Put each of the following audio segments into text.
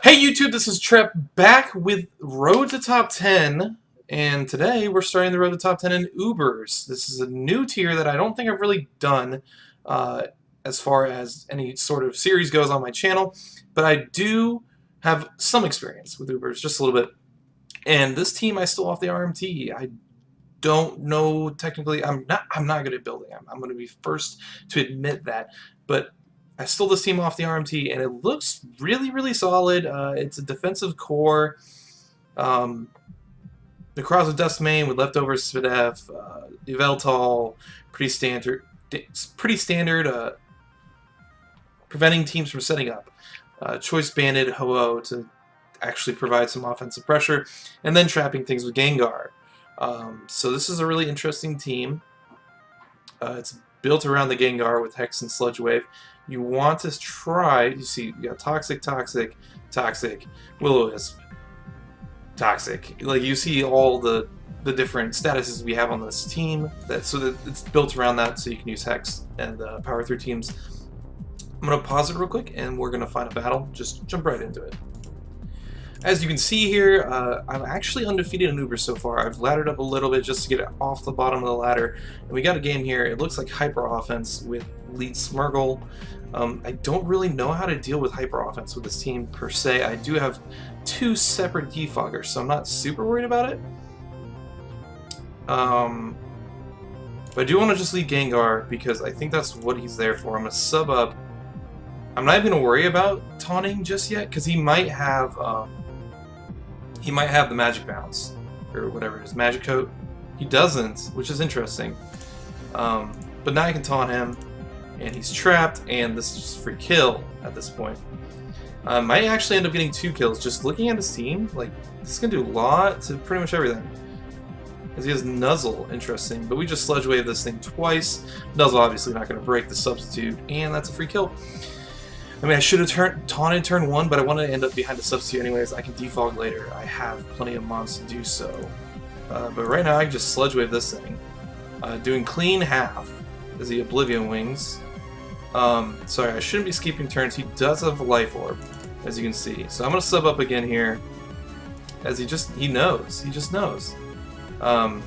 Hey YouTube, this is Trep back with Road to Top 10, and today we're starting the Road to Top 10 in Ubers. This is a new tier that I don't think I've really done as far as any sort of series goes on my channel, but I do have some experience with Ubers, just a little bit. And this team I stole off the RMT. I don't know technically. I'm not good at building. I'm going to be first to admit that, but I stole this team off the RMT, and it looks really, really solid. It's a defensive core. The Cross of Dustmane with leftovers Svidef, Yveltal, pretty standard. Preventing teams from setting up. Choice Bandit Ho-Oh to actually provide some offensive pressure, and then trapping things with Gengar. So this is a really interesting team. It's built around the Gengar with Hex and Sludge Wave. You want to try, you see, you got Toxic, Toxic, Toxic, Will-O-Wisp, Toxic. Like, you see all the different statuses we have on this team, so that it's built around that, so you can use Hex and power through teams. I'm going to pause it real quick, and we're going to find a battle. Just jump right into it. As you can see here, I'm actually undefeated in Uber so far. I've laddered up a little bit just to get it off the bottom of the ladder. And we got a game here. It looks like Hyper Offense with Lead Smeargle. I don't really know how to deal with Hyper Offense with this team per se. I do have two separate defoggers, so I'm not super worried about it. But I do want to just lead Gengar because I think that's what he's there for. I'm going to sub up. I'm not even going to worry about taunting just yet because he might have the Magic Bounce, or whatever it is, Magic Coat. He doesn't, which is interesting. But now I can taunt him, and he's trapped, and this is just a free kill at this point. Might actually end up getting 2 kills. Just looking at his team, like, this is going to do a lot to pretty much everything. Because he has Nuzzle, interesting, but we just Sludge Wave this thing twice. Nuzzle obviously not going to break the substitute, and that's a free kill. I mean, I should have taunted turn 1, but I want to end up behind the substitute anyways. I can defog later. I have plenty of mons to do so. But right now, I can just Sludge Wave this thing. Doing clean half is the Oblivion Wings. Sorry, I shouldn't be skipping turns. He does have a Life Orb, as you can see. So I'm going to sub up again here, as he knows. He just knows. I'll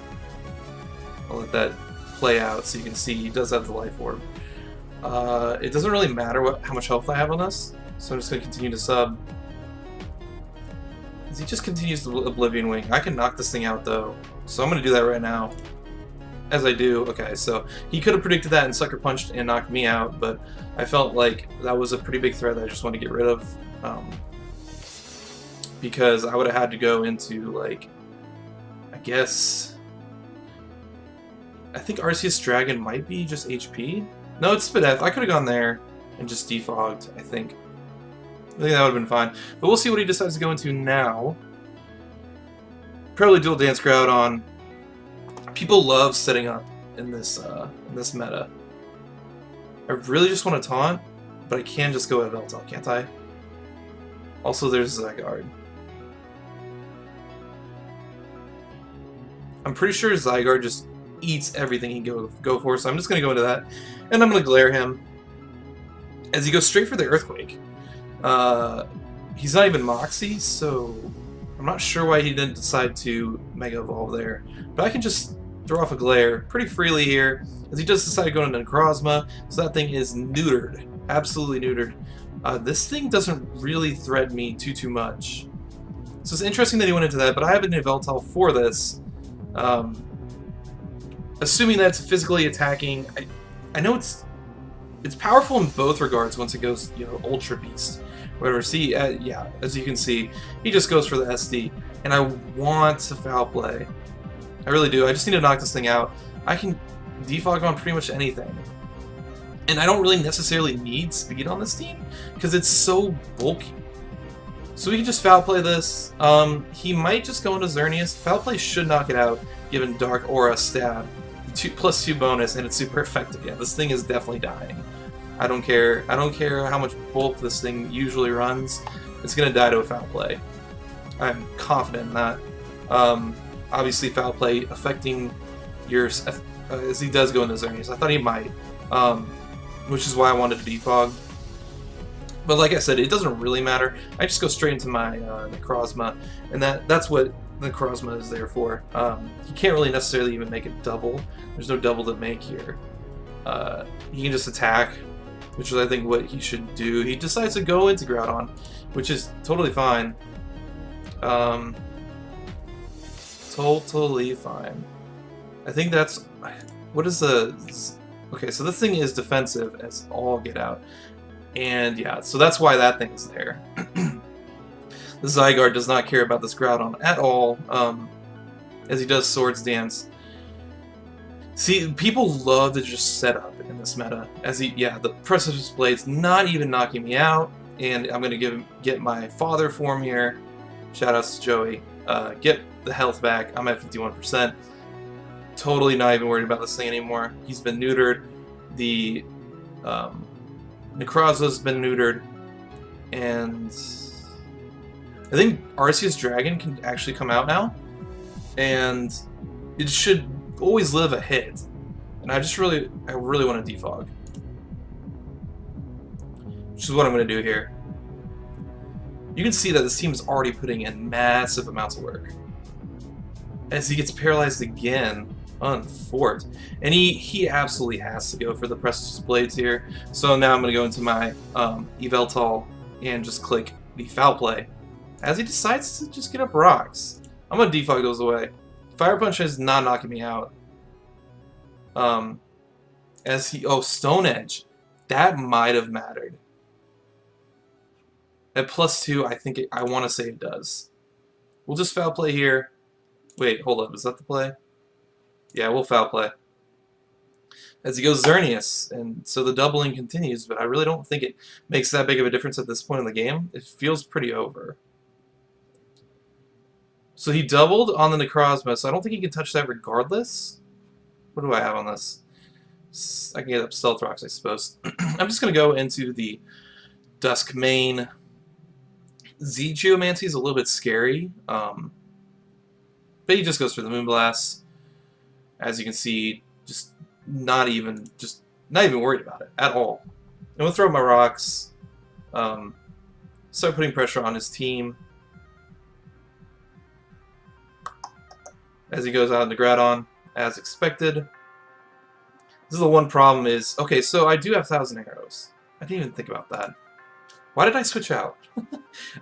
let that play out so you can see he does have the Life Orb. It doesn't really matter how much health I have on this, so I'm just going to continue to sub. As he just continues the Oblivion Wing. I can knock this thing out though, so I'm going to do that right now. As I do, okay, so he could have predicted that and Sucker Punched and knocked me out, but I felt like that was a pretty big threat that I just want to get rid of. Because I would have had to go into, like, I think Arceus Dragon might be just HP. No, it's Svidef. I could have gone there and just defogged, I think. I think that would have been fine. But we'll see what he decides to go into now. Probably Dual Dance Groudon. People love setting up in this meta. I really just want to taunt, but I can just go at Yveltal, can't I? Also, there's Zygarde. I'm pretty sure Zygarde just eats everything he go for, so I'm just going to go into that, and I'm going to glare him as he goes straight for the Earthquake. He's not even Moxie, so I'm not sure why he didn't decide to Mega Evolve there, but I can just throw off a glare pretty freely here, as he does decide to go into Necrozma, so that thing is neutered, absolutely neutered. This thing doesn't really threaten me too much, so it's interesting that he went into that, but I have an Yveltal for this. Assuming that's physically attacking, I know it's powerful in both regards once it goes, you know, Ultra Beast, whatever. See, yeah, as you can see, he just goes for the SD, and I want to foul play. I really do. I just need to knock this thing out. I can defog on pretty much anything, and I don't really necessarily need speed on this team because it's so bulky. So we can just foul play this. He might just go into Xerneas. Foul play should knock it out, given Dark Aura Stab. +2 bonus, and it's super effective. Yeah, this thing is definitely dying. I don't care how much bulk this thing usually runs. It's gonna die to a foul play. I'm confident in that. Obviously, foul play affecting your as he does go into Xerneas. I thought he might, which is why I wanted to defog. But like I said, it doesn't really matter. I just go straight into my Necrozma, and that's what Necrozma is there for. He can't really necessarily even make a double. There's no double to make here. He can just attack, which is I think what he should do. He decides to go into Groudon, which is totally fine. Totally fine. I think that's... What is the... Okay, so this thing is defensive as all get out. And yeah, so that's why that thing's there. The Zygarde does not care about this Groudon at all, as he does Swords Dance. See, people love to just set up in this meta. Yeah, the Precipice Blade's not even knocking me out, and I'm gonna get my father form here. Shoutouts to Joey. Get the health back. I'm at 51%. Totally not even worried about this thing anymore. He's been neutered. The Necrozma's been neutered, and I think Arceus Dragon can actually come out now, and it should always live a hit. And I really want to defog, which is what I'm going to do here. You can see that this team is already putting in massive amounts of work. As he gets paralyzed again, unforked. And he absolutely has to go for the Precipice Blades here. So now I'm going to go into my Yveltal and just click the Foul Play. As he decides to just get up rocks. I'm going to defog those away. Fire Punch is not knocking me out. Oh, Stone Edge. That might have mattered. At +2, I want to say it does. We'll just Foul Play here. Wait, hold up. Is that the play? Yeah, we'll Foul Play. As he goes Xerneas, and so the doubling continues, but I really don't think it makes that big of a difference at this point in the game. It feels pretty over. So he doubled on the Necrozma, so I don't think he can touch that regardless. What do I have on this? I can get up Stealth Rocks, I suppose. I'm just going to go into the Duskmane. Z Geomancy is a little bit scary, but he just goes for the Moonblast. As you can see, just not even worried about it at all. I'm gonna throw my rocks, start putting pressure on his team. As he goes out into Groudon, as expected. This is the one problem is, okay, so I do have 1,000 arrows. I didn't even think about that. Why did I switch out?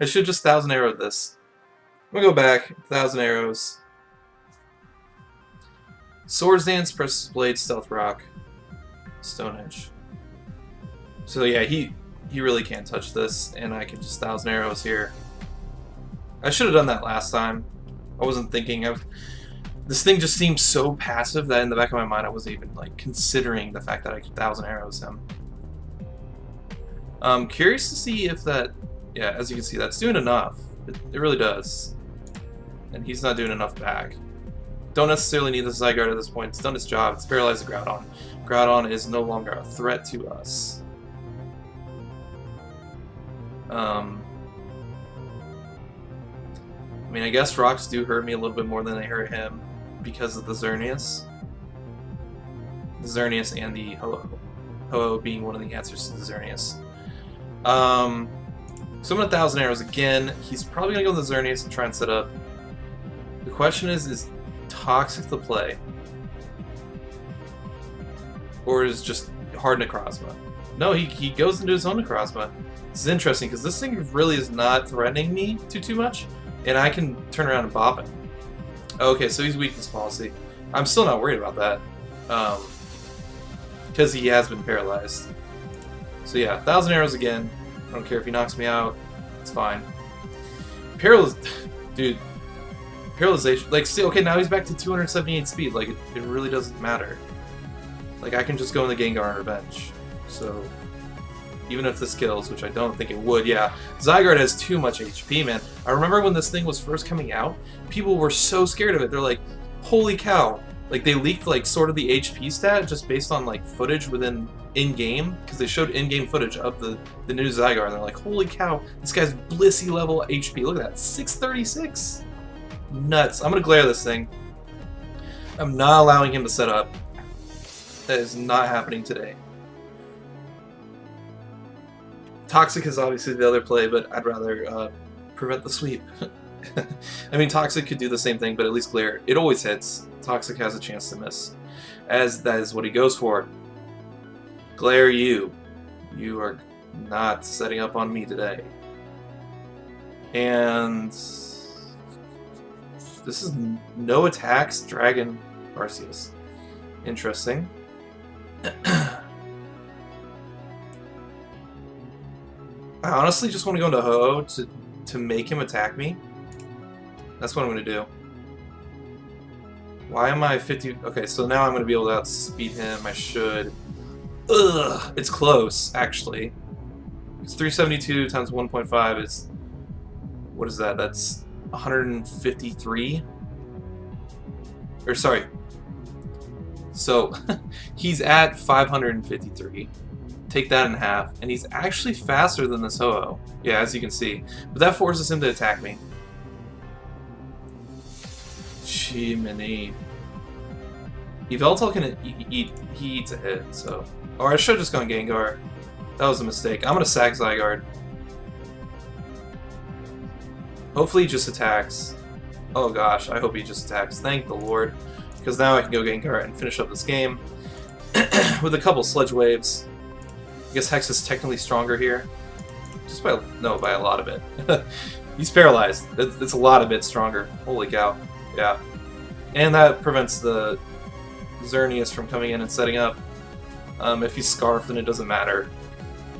I should just 1,000 arrow this. I'm gonna go back, 1,000 arrows. Swords Dance, Precipice Blade, Stealth Rock, Stone Edge. So yeah, he really can't touch this, and I can just 1,000 arrows here. I should have done that last time. I wasn't thinking of... This thing just seems so passive that in the back of my mind I wasn't even like considering the fact that I could 1,000 arrows him. Curious to see if that... Yeah, as you can see, that's doing enough. It really does. And he's not doing enough back. Don't necessarily need the Zygarde at this point. It's done its job. It's paralyzed the Groudon. Groudon is no longer a threat to us. I mean, I guess rocks do hurt me a little bit more than they hurt him because of the Xerneas. The Xerneas and the Ho-Oh. Ho-Oh being one of the answers to the Xerneas. So I'm going to 1,000 arrows again. He's probably going to go with the Xerneas and try and set up. The question is Toxic the play? Or is just hard Necrozma? No, he goes into his own Necrozma. This is interesting because this thing really is not threatening me too much, and I can turn around and bop him. Okay, so he's weakness policy. I'm still not worried about that, because he has been paralyzed. So yeah, 1,000 arrows again. I don't care if he knocks me out. It's fine. Dude. Paralyzation. Like, see, okay, now he's back to 278 speed. Like, it really doesn't matter. Like, I can just go in the Gengar and Revenge. So, even if this kills, which I don't think it would, yeah. Zygarde has too much HP, man. I remember when this thing was first coming out, people were so scared of it. They're like, holy cow. Like, they leaked, like, sort of the HP stat just based on, like, footage within in-game, because they showed in-game footage of the new Zygarde, and they're like, holy cow, this guy's Blissey level HP. Look at that, 636. Nuts. I'm gonna glare this thing. I'm not allowing him to set up. That is not happening today. Toxic is obviously the other play, but I'd rather prevent the sweep. I mean, Toxic could do the same thing, but at least Glare, it always hits. Toxic has a chance to miss, as that is what he goes for. Glare, you are not setting up on me today. And this is no attacks, Dragon, Arceus. Interesting. I honestly just want to go into Ho-Oh to make him attack me. That's what I'm going to do. Why am I 50? Okay, so now I'm going to be able to outspeed him. I should. Ugh, it's close, actually. It's 372 times 1.5 is... What is that? That's 153? Or, sorry. So, he's at 553. Take that in half, and he's actually faster than this Ho-Oh. Yeah, as you can see. But that forces him to attack me. Chimney. Yveltal can eat. He eats a hit, so. Or I should have just gone Gengar. That was a mistake. I'm gonna sack Zygarde. Hopefully he just attacks. Oh gosh, I hope he just attacks. Thank the Lord. Because now I can go Gengar and finish up this game with a couple Sludge Waves. I guess Hex is technically stronger here. Just by, no, by a lot of it. He's paralyzed. It's a lot of it stronger. Holy cow. Yeah. And that prevents the Xerneas from coming in and setting up. If he's Scarf, then it doesn't matter.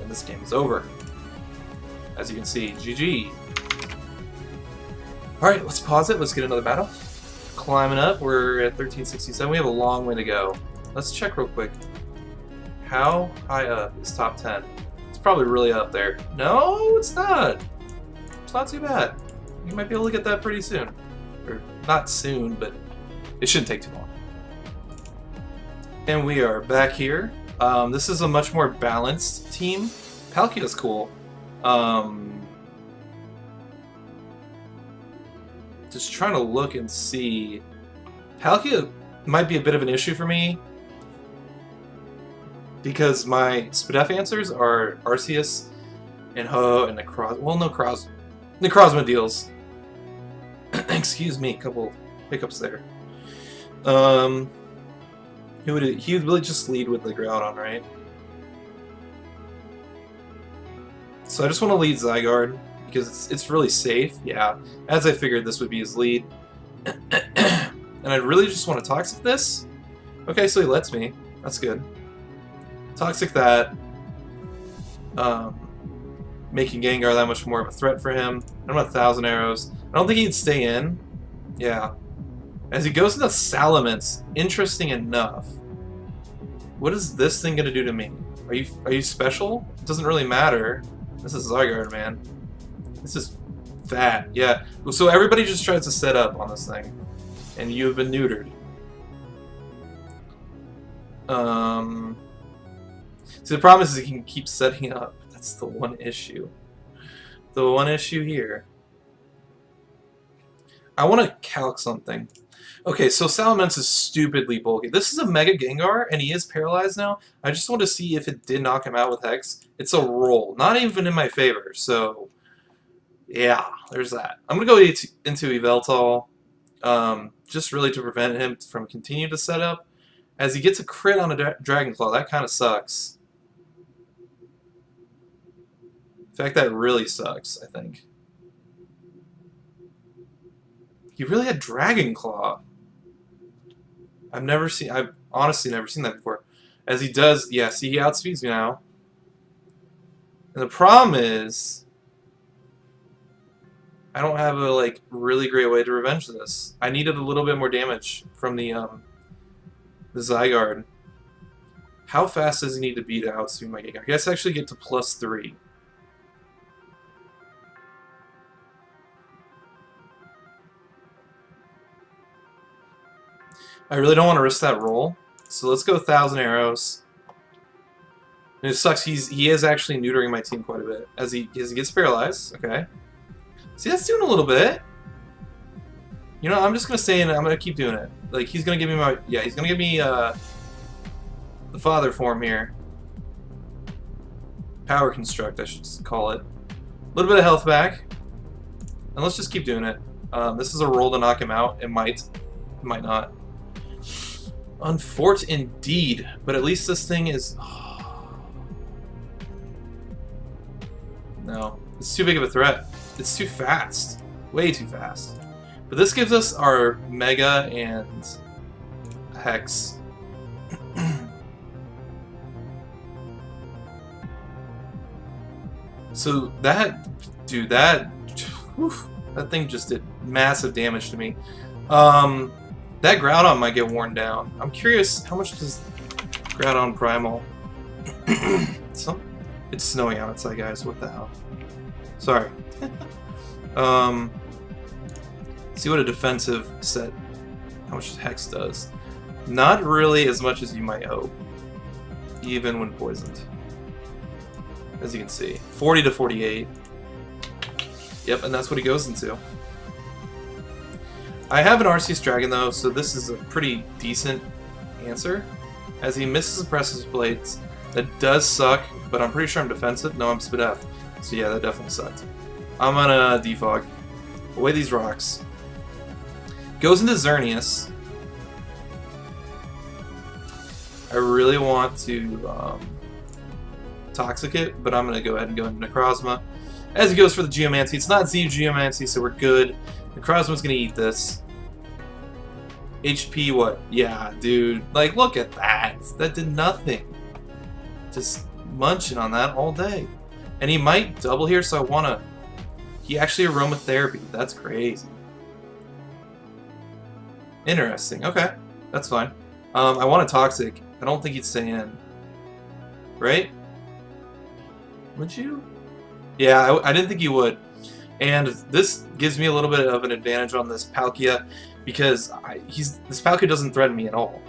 And this game is over. As you can see, GG. Alright, let's pause it. Let's get another battle. Climbing up. We're at 1367. We have a long way to go. Let's check real quick. How high up is top 10? It's probably really up there. No, it's not. It's not too bad. You might be able to get that pretty soon. Or not soon, but it shouldn't take too long. And we are back here. This is a much more balanced team. Palkia's cool. Just trying to look and see. Palkia might be a bit of an issue for me, because my Spadef answers are Arceus and Ho and Necrozma. Well, no, Necrozma deals. Excuse me, a couple hiccups there. He would really just lead with the Groudon, right? So I just want to lead Zygarde because it's really safe. Yeah, as I figured this would be his lead. And I really just want to Toxic this. Okay, so he lets me. That's good. Toxic that. Making Gengar that much more of a threat for him. I'm at 1,000 arrows. I don't think he'd stay in. Yeah. As he goes into Salamence, interesting enough. What is this thing gonna do to me? Are you special? It doesn't really matter. This is Zygarde, man. This is fat. Yeah. So everybody just tries to set up on this thing. And you have been neutered. See, the problem is he can keep setting up. That's the one issue. The one issue here. I want to calc something. Okay, so Salamence is stupidly bulky. This is a Mega Gengar, and he is paralyzed now. I just want to see if it did knock him out with Hex. It's a roll. Not even in my favor, so... Yeah, there's that. I'm going to go into Yveltal, just really to prevent him from continuing to set up. As he gets a crit on a Dragon Claw, that kind of sucks. In fact, that really sucks, I think. He really had Dragon Claw. I've honestly never seen that before. As he does, yeah, see, he outspeeds me now. And the problem is, I don't have a, like, really great way to revenge this. I needed a little bit more damage from the Zygarde. How fast does he need to be to outspeed my Gengar? He has to actually get to +3. I really don't want to risk that roll, so let's go 1,000 arrows. And it sucks. He is actually neutering my team quite a bit as he gets paralyzed. Okay, see, that's doing a little bit. You know, I'm just gonna stay in it. I'm gonna keep doing it. Like, he's gonna give me my he's gonna give me the father form here. Power Construct, I should call it. A little bit of health back. And let's just keep doing it. This is a roll to knock him out. It might not. Unfort indeed, but at least this thing is... No, it's too big of a threat. It's too fast. Way too fast. But this gives us our Mega and Hex. So that... Dude, that thing just did massive damage to me. That Groudon might get worn down. I'm curious, how much does Groudon Primal... It's snowing outside, guys. What the hell? Sorry. See what a defensive set... How much Hex does. Not really as much as you might hope. Even when poisoned. As you can see. 40 to 48. Yep, and that's what he goes into. I have an Arceus Dragon though, so this is a pretty decent answer. As he misses the Precious Blades. That does suck, but I'm pretty sure I'm defensive. No, I'm Spadef. So yeah, that definitely sucked. I'm gonna defog. Away these rocks. Goes into Xerneas. I really want to Toxic it, but I'm gonna go ahead and go into Necrozma. As he goes for the Geomancy. It's not Z Geomancy, so we're good. Necrozma's gonna eat this. HP what? Yeah, dude. Like, look at that. That did nothing. Just munching on that all day. And he might double here, so I wanna... He actually Aromatherapy. That's crazy. Interesting. Okay. That's fine. I want a Toxic. I don't think he'd stay in. Right? Would you? Yeah, I didn't think you would. And this gives me a little bit of an advantage on this Palkia because this Palkia doesn't threaten me at all.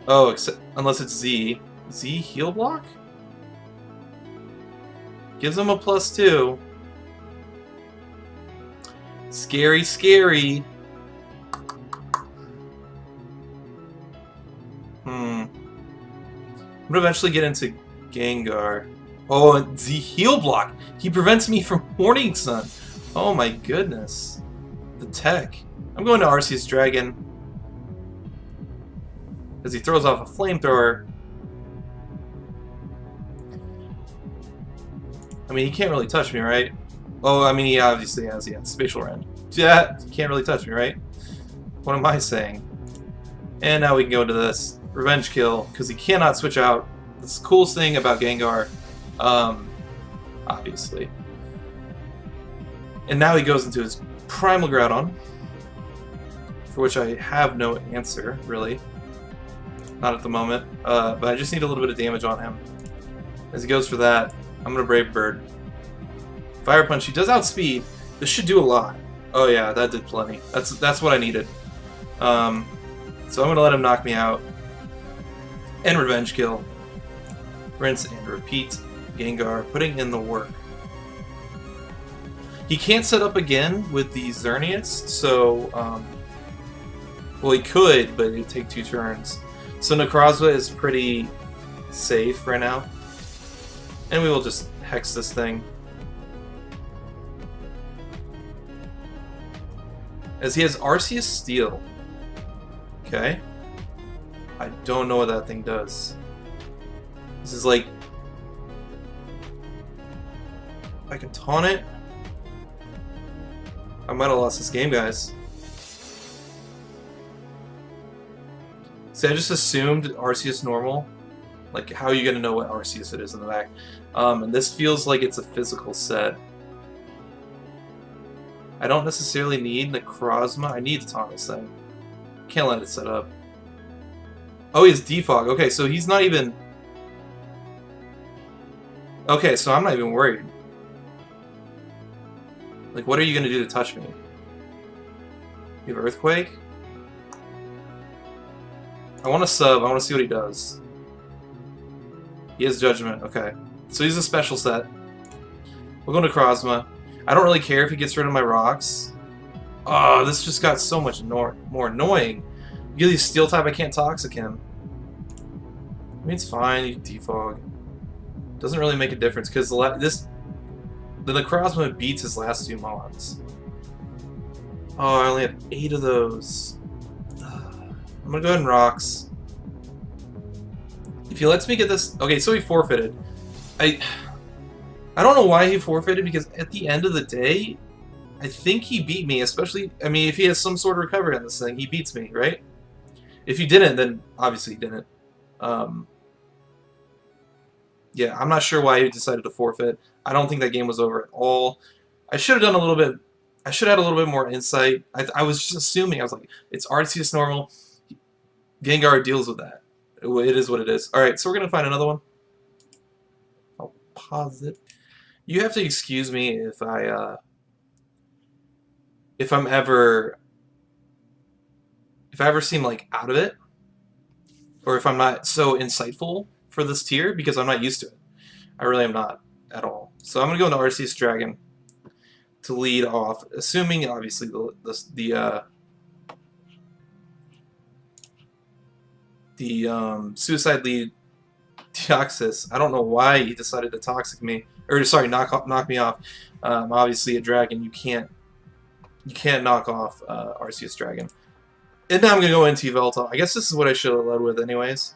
Oh, except unless it's Z. Z heal block? Gives him a +2. Scary, scary. I'm gonna eventually get into Gengar. Oh, the heal block! He prevents me from Morning Sun! Oh my goodness. The tech. I'm going to Arceus Dragon. As he throws off a flamethrower. I mean, he can't really touch me, right? Oh, I mean, he obviously has, yeah, Spatial Rend. Yeah, he can't really touch me, right? What am I saying? And now we can go into this Revenge Kill, because he cannot switch out. That's the coolest thing about Gengar. Obviously. And now he goes into his Primal Groudon, for which I have no answer, really. Not at the moment, but I just need a little bit of damage on him. As he goes for that, I'm gonna Brave Bird. Fire Punch, he does outspeed. This should do a lot. Oh yeah, that did plenty. That's what I needed. So I'm gonna let him knock me out. And Revenge Kill. Rinse and repeat. Gengar putting in the work. He can't set up again with the Xerneas, so well, he could, but it'd take 2 turns. So Necrozma is pretty safe right now. And we will just Hex this thing. As he has Arceus Steel. Okay. I don't know what that thing does. This is like... I can taunt it? I might have lost this game, guys. See, I just assumed Arceus normal. Like, how are you gonna know what Arceus it is in the back? And this feels like it's a physical set. I don't necessarily need Necrozma. I need to taunt this thing. Can't let it set up. Oh, he has Defog. Okay, so he's not even... Okay, so I'm not even worried. Like, what are you gonna do to touch me? You have Earthquake? I want to sub. I want to see what he does. He has Judgment. Okay. So he's a special set. We'll go to Necrozma. I don't really care if he gets rid of my rocks. Oh, this just got so much more annoying. Because he's Steel type, I can't Toxic him. I mean, it's fine. You defog. Doesn't really make a difference because the Necrozma beats his last 2 mons. Oh, I only have 8 of those. I'm gonna go ahead and rocks. If he lets me get this... Okay, so he forfeited. I don't know why he forfeited, because at the end of the day, I think he beat me, especially... I mean, if he has some sort of recovery on this thing, he beats me, right? If he didn't, then obviously he didn't. Yeah, I'm not sure why he decided to forfeit. I don't think that game was over at all. I should have done a little bit... I should have had a little bit more insight. I was just assuming. I was like, it's Arceus normal. Gengar deals with that. It is what it is. Alright, so we're going to find another one. I'll pause it. You have to excuse me if I'm ever... If I ever seem like out of it, or if I'm not so insightful for this tier, because I'm not used to it. I really am not at all. So I'm going to go into Arceus Dragon to lead off, assuming obviously the Suicide Lead Deoxys. I don't know why he decided to toxic me, or sorry, knock me off. Obviously a dragon, you can't knock off Arceus Dragon. And now I'm going to go into Yveltal. I guess this is what I should have led with anyways.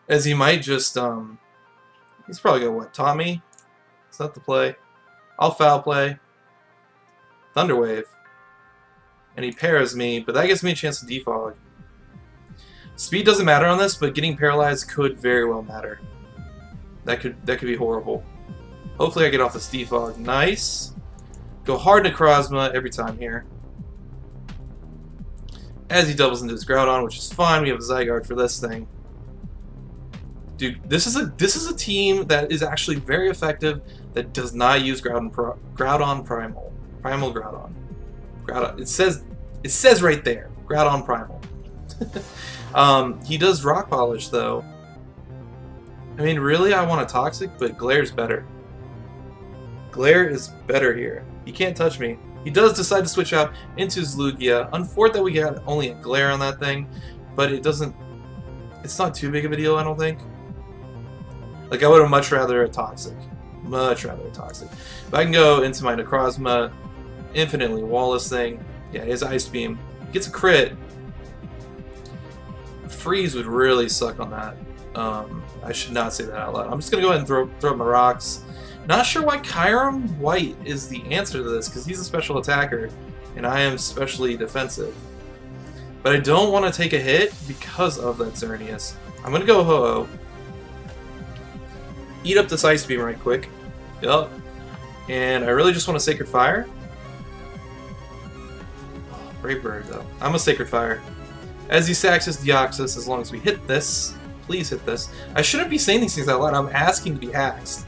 As he might just, he's probably going to, what, taunt me? Is that the play? I'll foul play. Thunder Wave. And he pairs me, but that gives me a chance to defog. Speed doesn't matter on this, but getting paralyzed could very well matter. That could be horrible. Hopefully I get off this defog. Nice. Go hard Necrozma every time here. As he doubles into his Groudon, which is fine. We have a Zygarde for this thing. Dude, this is a team that is actually very effective that does not use Groudon Primal. Primal Groudon. It says right there, Groudon Primal. He does Rock Polish though. I mean, really, I want a Toxic, but Glare's better. Glare is better here. He can't touch me. He does decide to switch out into his Lugia. Unfortunate that we got only a Glare on that thing, but it doesn't... It's not too big of a deal, I don't think. Like, I would have much rather a Toxic. Much rather a Toxic. But I can go into my Necrozma, infinitely Wallace thing. Yeah, his Ice Beam. Gets a crit. Freeze would really suck on that. I should not say that out loud. I'm just going to go ahead and throw up my rocks. Not sure why Kyurem White is the answer to this, because he's a special attacker, and I am specially defensive. But I don't want to take a hit because of that Xerneas. I'm going to go Ho-Oh. Eat up this Ice Beam right quick. Yup. And I really just want a Sacred Fire. Oh, Brave Bird, though. I'm a Sacred Fire. As he sacks his Deoxys, as long as we hit this. Please hit this. I shouldn't be saying these things out loud. I'm asking to be axed.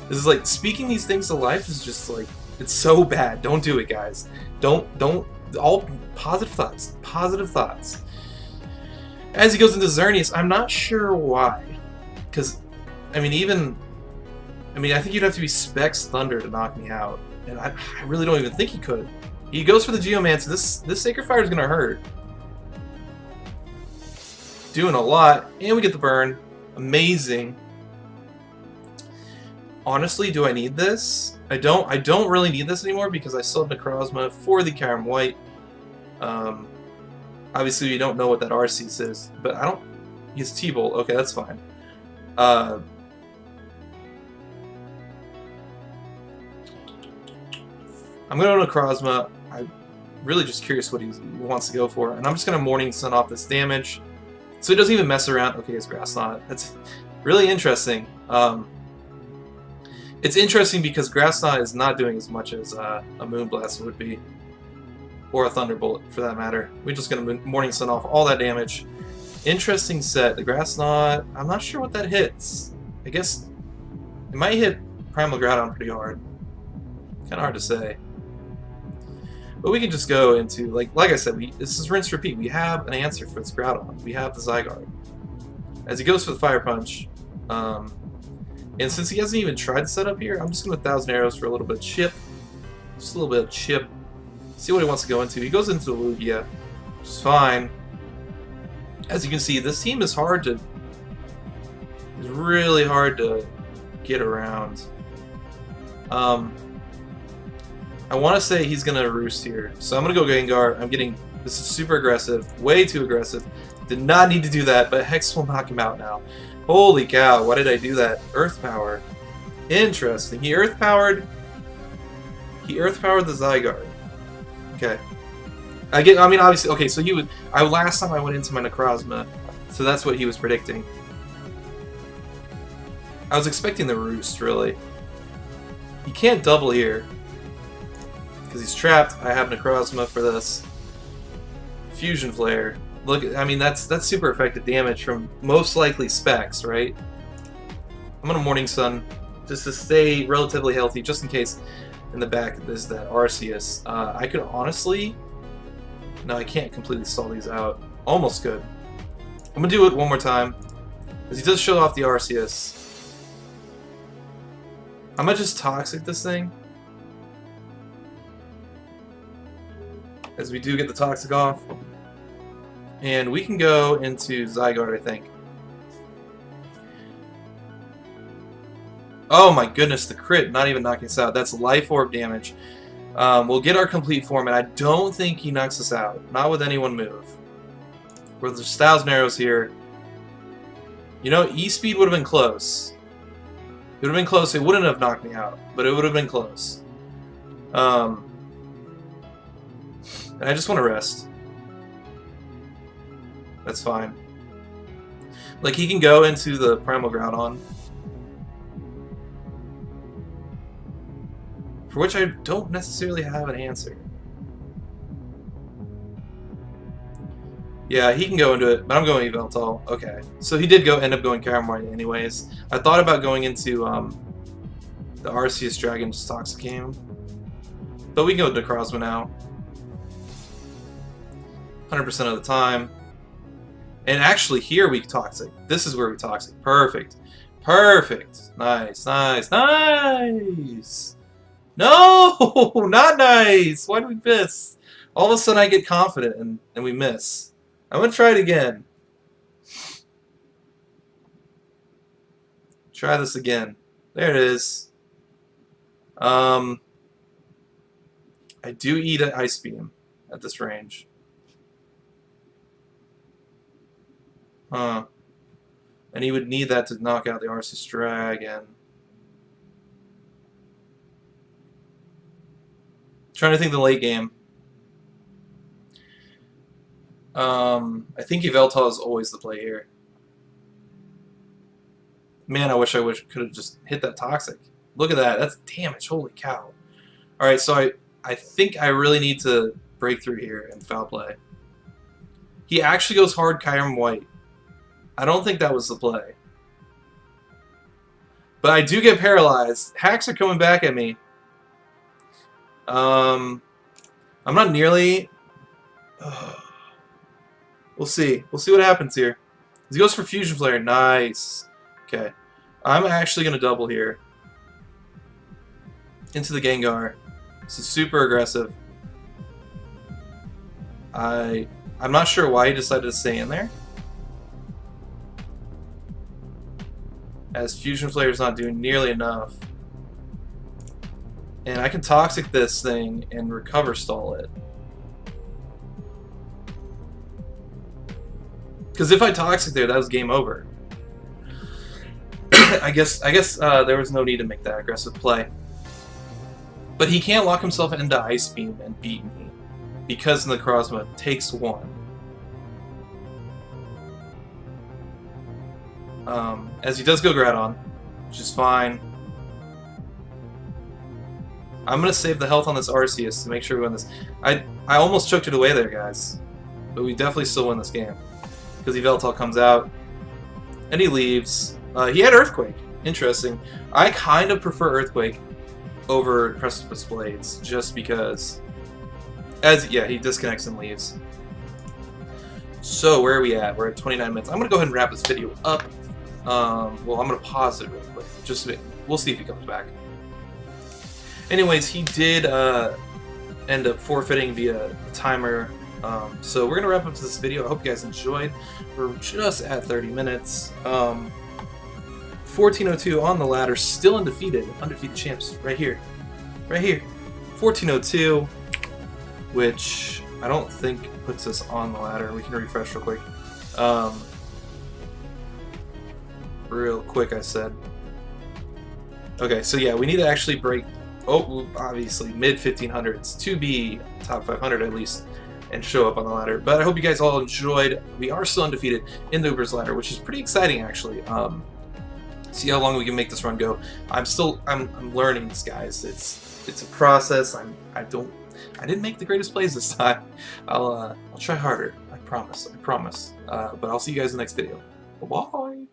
This is like, speaking these things to life is just like, it's so bad. Don't do it, guys. Don't, all positive thoughts. Positive thoughts. As he goes into Xerneas, I'm not sure why. Because, I mean, I think you'd have to be Specs Thunder to knock me out. And I really don't even think he could. He goes for the Geomancer. This Sacred Fire is going to hurt. Doing a lot. And we get the burn. Amazing. Honestly, do I need this? I don't really need this anymore because I still have Necrozma for the Kyurem White. Obviously, we don't know what that Arceus is, but I don't... He's T-Bolt. Okay, that's fine. I'm going to Necrozma. I'm really just curious what he wants to go for. And I'm just going to Morning Sun off this damage. So he doesn't even mess around. Okay, it's Grass Knot. That's really interesting. It's interesting because Grass Knot is not doing as much as a Moonblast would be. Or a Thunderbolt, for that matter. We're just going to Morning Sun off all that damage. Interesting set. The Grass Knot, I'm not sure what that hits. I guess it might hit Primal Groudon pretty hard. Kind of hard to say. But we can just go into, like I said, this is rinse repeat. We have an answer for this Groudon. We have the Zygarde. As he goes for the Fire Punch, and since he hasn't even tried to set up here, I'm just going to 1,000 Arrows for a little bit of chip. Just a little bit of chip. See what he wants to go into. He goes into Lugia, which is fine. As you can see, this team is hard to It's really hard to get around. I want to say he's going to roost here. So I'm going to go Gengar. This is super aggressive. Way too aggressive. Did not need to do that, but Hex will knock him out now. Holy cow, why did I do that? Earth Power. Interesting. He Earth Powered the Zygarde. Okay. I mean, obviously, okay, so last time I went into my Necrozma, so that's what he was predicting. I was expecting the roost, really. He can't double here. Because he's trapped. I have Necrozma for this. Fusion Flare. Look, I mean, that's super effective damage from most likely Specs, right? I'm gonna Morning Sun just to stay relatively healthy, just in case in the back there's that Arceus. I could honestly... No, I can't completely stall these out. Almost good. I'm gonna do it one more time. Because he does show off the Arceus. I might just Toxic this thing. As we do get the Toxic off. And we can go into Zygarde, I think. Oh my goodness, the crit, not even knocking us out. That's Life Orb damage. We'll get our complete form, and I don't think he knocks us out. Not with any one move. With the Thousand Arrows here. You know, E-Speed would have been close. It would have been close. It wouldn't have knocked me out, but it would have been close. And I just want to rest. That's fine. Like, he can go into the Primal Groudon. For which I don't necessarily have an answer. Yeah, he can go into it, but I'm going Yveltal. Okay. So he did end up going Kyurem White anyways. I thought about going into the Arceus Dragon's Toxic game. But we can go with Necrozma now. 100% of the time. And actually here we Toxic. This is where we Toxic. Perfect. Perfect. Nice, nice, nice! No! Not nice! Why do we miss? All of a sudden I get confident and we miss. I'm gonna try it again. Try this again. There it is. I do eat an Ice Beam at this range. Huh. And he would need that to knock out the Arceus Dragon. Trying to think the late game. I think Yveltal is always the play here. Man, I wish could have just hit that Toxic. Look at that. That's damage. Holy cow. Alright, so I think I really need to break through here and foul play. He actually goes hard Kyurem White. I don't think that was the play. But I do get paralyzed. Hacks are coming back at me. I'm not nearly... We'll see. We'll see what happens here. He goes for Fusion Flare. Nice. Okay. I'm actually going to double here. Into the Gengar. This is super aggressive. I'm not sure why he decided to stay in there. As Fusion Flare is not doing nearly enough. And I can Toxic this thing and recover stall it. Because if I Toxic there, that was game over. I guess there was no need to make that aggressive play. But he can't lock himself into Ice Beam and beat me. Because Necrozma takes one. As he does go Groudon, which is fine. I'm going to save the health on this Arceus to make sure we win this. I almost choked it away there, guys. But we definitely still win this game. Because Yveltal comes out, and he leaves. He had Earthquake. Interesting. I kind of prefer Earthquake over Precipice Blades, just because... Yeah, he disconnects and leaves. So, where are we at? We're at 29 minutes. I'm going to go ahead and wrap this video up. Well, I'm going to pause it real quick. We'll see if he comes back. Anyways, he did end up forfeiting via the timer. So we're going to wrap up this video. I hope you guys enjoyed. We're just at 30 minutes. 1402 on the ladder, still undefeated. Undefeated champs right here. Right here. 1402, which I don't think puts us on the ladder. We can refresh real quick. Real quick, I said. Okay, so yeah, we need to actually break, obviously, mid-1500s to be top 500 at least and show up on the ladder. But I hope you guys all enjoyed. We are still undefeated in the Uber's ladder, which is pretty exciting, actually. See how long we can make this run go. I'm learning this, guys. It's a process. I didn't make the greatest plays this time. I'll try harder. I promise. But I'll see you guys in the next video. Bye.